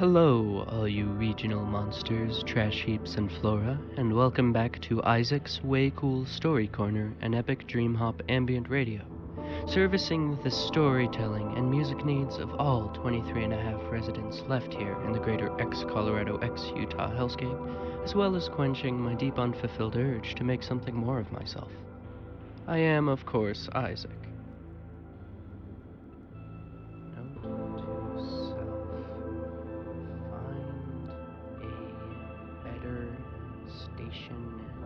Hello, all you regional monsters, trash heaps, and flora, and welcome back to Isaac's Way Cool Story Corner, an epic dream hop ambient radio, servicing the storytelling and music needs of all 23 and a half residents left here in the greater ex-Colorado, ex-Utah hellscape, as well as quenching my deep unfulfilled urge to make something more of myself. I am, of course, Isaac. Note to self. Find a better station name.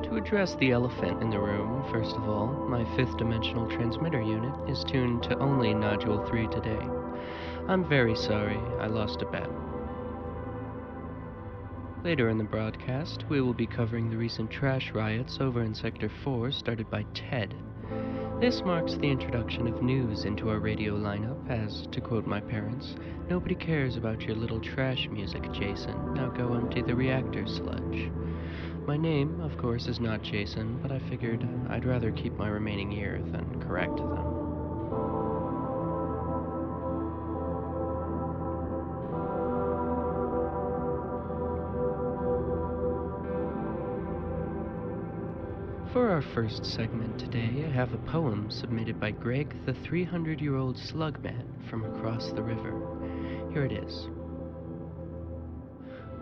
To address the elephant in the room, first of all, my fifth dimensional transmitter unit is tuned to only Nodule 3 today. I'm very sorry, I lost a bet. Later in the broadcast, we will be covering the recent trash riots over in Sector 4 started by Ted. This marks the introduction of news into our radio lineup as, to quote my parents, "Nobody cares about your little trash music, Jason. Now go empty the reactor sludge." My name, of course, is not Jason, but I figured I'd rather keep my remaining ear than correct them. For our first segment today, I have a poem submitted by Greg, the 300-year-old slug-man from across the river. Here it is.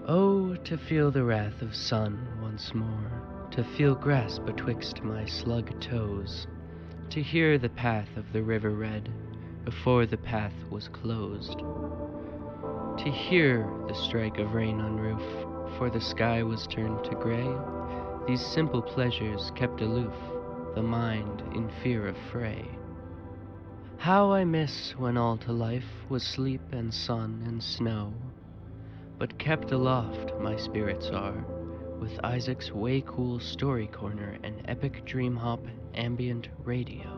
Oh, to feel the wrath of sun once more, to feel grass betwixt my slug toes, to hear the path of the river red before the path was closed, to hear the strike of rain on roof, for the sky was turned to gray. These simple pleasures kept aloof, the mind in fear of fray. How I miss when all to life was sleep and sun and snow, but kept aloft my spirits are, with Isaac's Way Cool Story Corner and epic dream hop ambient radio.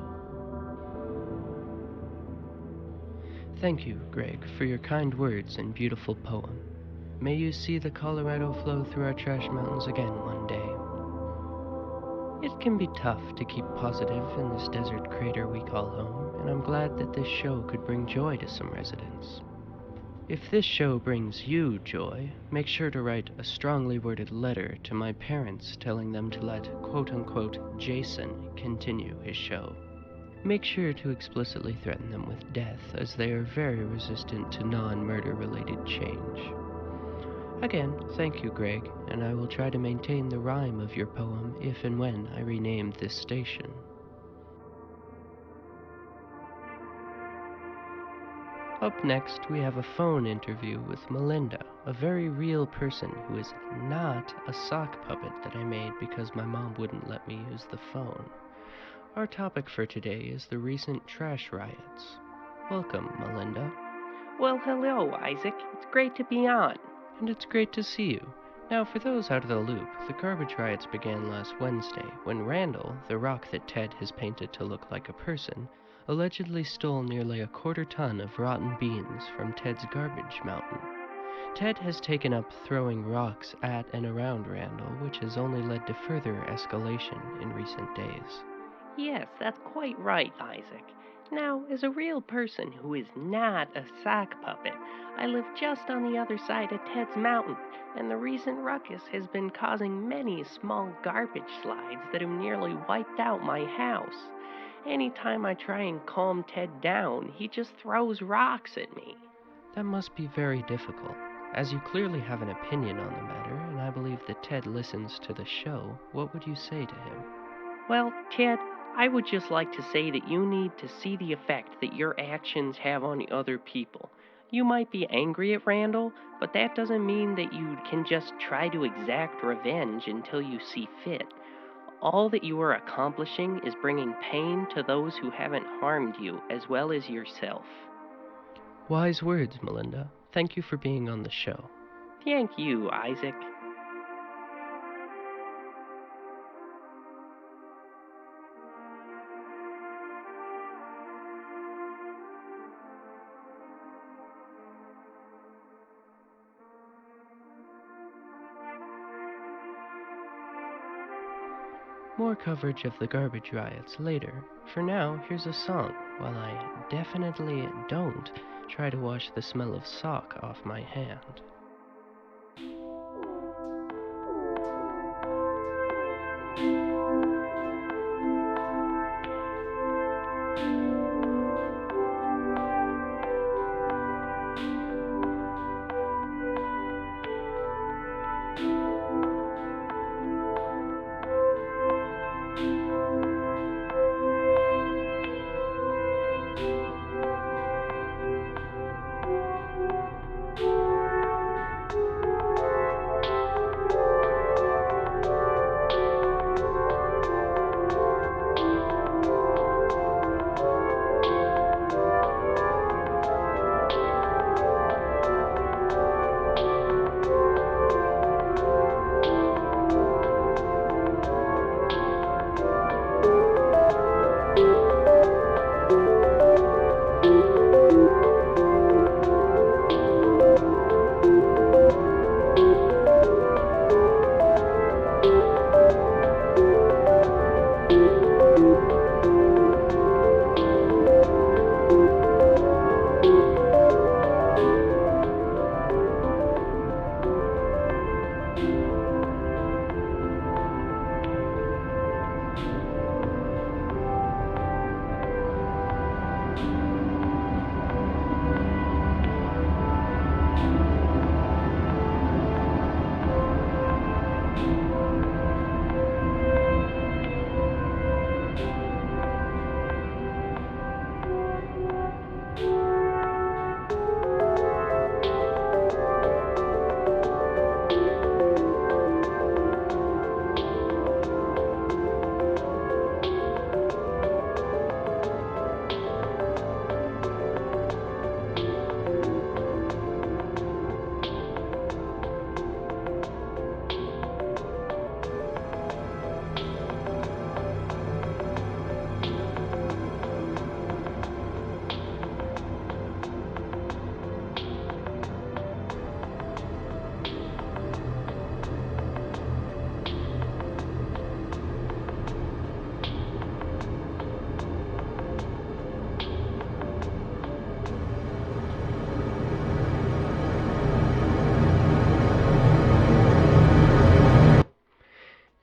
Thank you, Greg, for your kind words and beautiful poem. May you see the Colorado flow through our trash mountains again one day. It can be tough to keep positive in this desert crater we call home, and I'm glad that this show could bring joy to some residents. If this show brings you joy, make sure to write a strongly worded letter to my parents telling them to let quote-unquote Jason continue his show. Make sure to explicitly threaten them with death, as they are very resistant to non-murder related change. Again, thank you, Greg, and I will try to maintain the rhyme of your poem if and when I rename this station. Up next, we have a phone interview with Melinda, a very real person who is not a sock puppet that I made because my mom wouldn't let me use the phone. Our topic for today is the recent trash riots. Welcome, Melinda. Well, hello, Isaac. It's great to be on. And it's great to see you. Now, for those out of the loop, the garbage riots began last Wednesday when Randall, the rock that Ted has painted to look like a person, allegedly stole nearly a quarter ton of rotten beans from Ted's garbage mountain. Ted has taken up throwing rocks at and around Randall, which has only led to further escalation in recent days. Yes, that's quite right, Isaac. Now, as a real person who is not a sock puppet, I live just on the other side of Ted's mountain, and the recent ruckus has been causing many small garbage slides that have nearly wiped out my house. Anytime I try and calm Ted down, he just throws rocks at me. That must be very difficult. As you clearly have an opinion on the matter, and I believe that Ted listens to the show, what would you say to him? Well, Ted, I would just like to say that you need to see the effect that your actions have on other people. You might be angry at Randall, but that doesn't mean that you can just try to exact revenge until you see fit. All that you are accomplishing is bringing pain to those who haven't harmed you, as well as yourself. Wise words, Melinda. Thank you for being on the show. Thank you, Isaac. More coverage of the garbage riots later. For now, here's a song, while I definitely don't try to wash the smell of sock off my hand.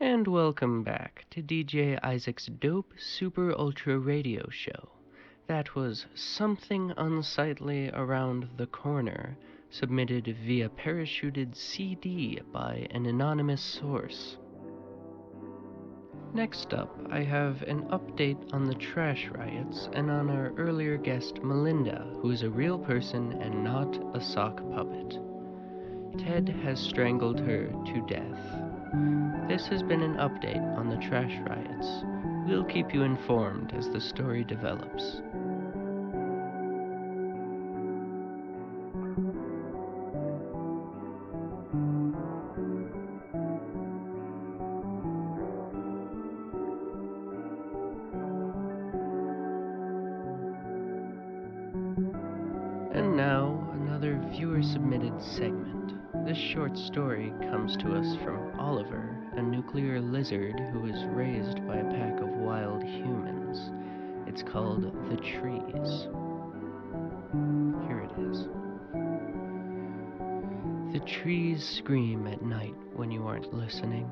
And welcome back to DJ Isaac's dope super ultra radio show. That was Something Unsightly Around the Corner, submitted via parachuted CD by an anonymous source. Next up, I have an update on the trash riots and on our earlier guest Melinda, who is a real person and not a sock puppet. Ted has strangled her to death. This has been an update on the trash riots. We'll keep you informed as the story develops. And now, another viewer-submitted segment. This short story comes to us from Oliver, a nuclear lizard who was raised by a pack of wild humans. It's called The Trees. Here it is. The trees scream at night when you aren't listening.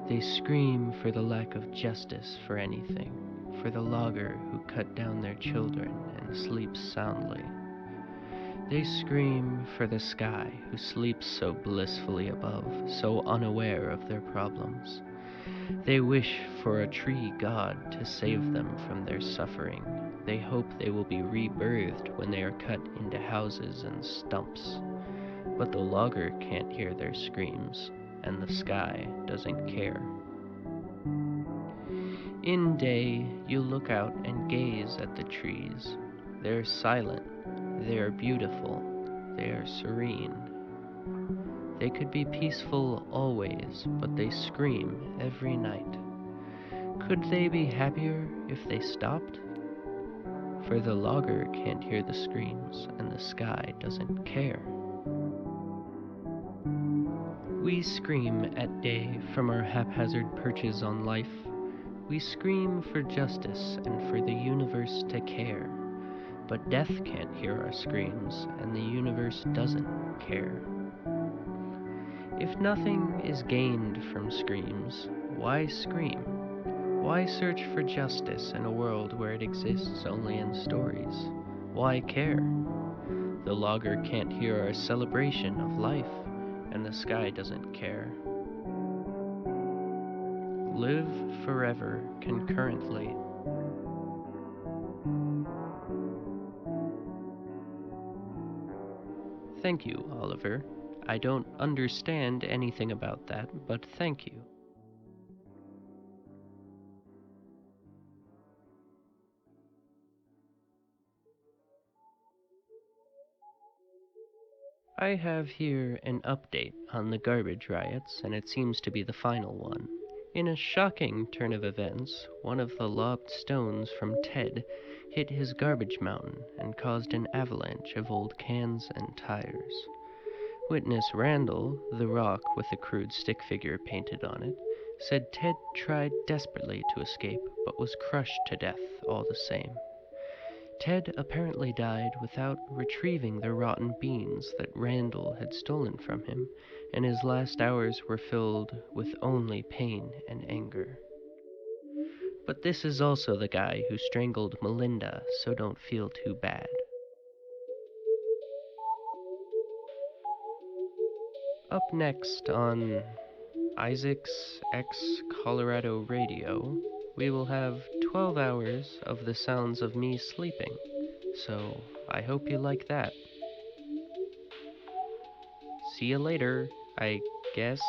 They scream for the lack of justice for anything, for the logger who cut down their children and sleeps soundly. They scream for the sky, who sleeps so blissfully above, so unaware of their problems. They wish for a tree god to save them from their suffering. They hope they will be rebirthed when they are cut into houses and stumps. But the logger can't hear their screams, and the sky doesn't care. In day, you look out and gaze at the trees. They're silent. They are beautiful, they are serene. They could be peaceful always, but they scream every night. Could they be happier if they stopped? For the logger can't hear the screams, and the sky doesn't care. We scream at day from our haphazard perches on life. We scream for justice and for the universe to care. But death can't hear our screams, and the universe doesn't care. If nothing is gained from screams, why scream? Why search for justice in a world where it exists only in stories? Why care? The logger can't hear our celebration of life, and the sky doesn't care. Live forever concurrently. Thank you, Oliver. I don't understand anything about that, but thank you. I have here an update on the garbage riots, and it seems to be the final one. In a shocking turn of events, one of the lobbed stones from Ted hit his garbage mountain and caused an avalanche of old cans and tires. Witness Randall, the rock with the crude stick figure painted on it, said Ted tried desperately to escape but was crushed to death all the same. Ted apparently died without retrieving the rotten beans that Randall had stolen from him, and his last hours were filled with only pain and anger. But this is also the guy who strangled Melinda, so don't feel too bad. Up next on Isaac's X Colorado Radio, we will have 12 hours of the sounds of me sleeping, so I hope you like that. See you later, I guess.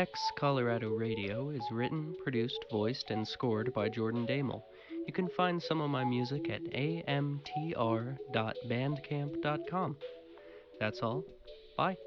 X Colorado Radio is written, produced, voiced, and scored by Jordan Damel. You can find some of my music at amtr.bandcamp.com. That's all. Bye.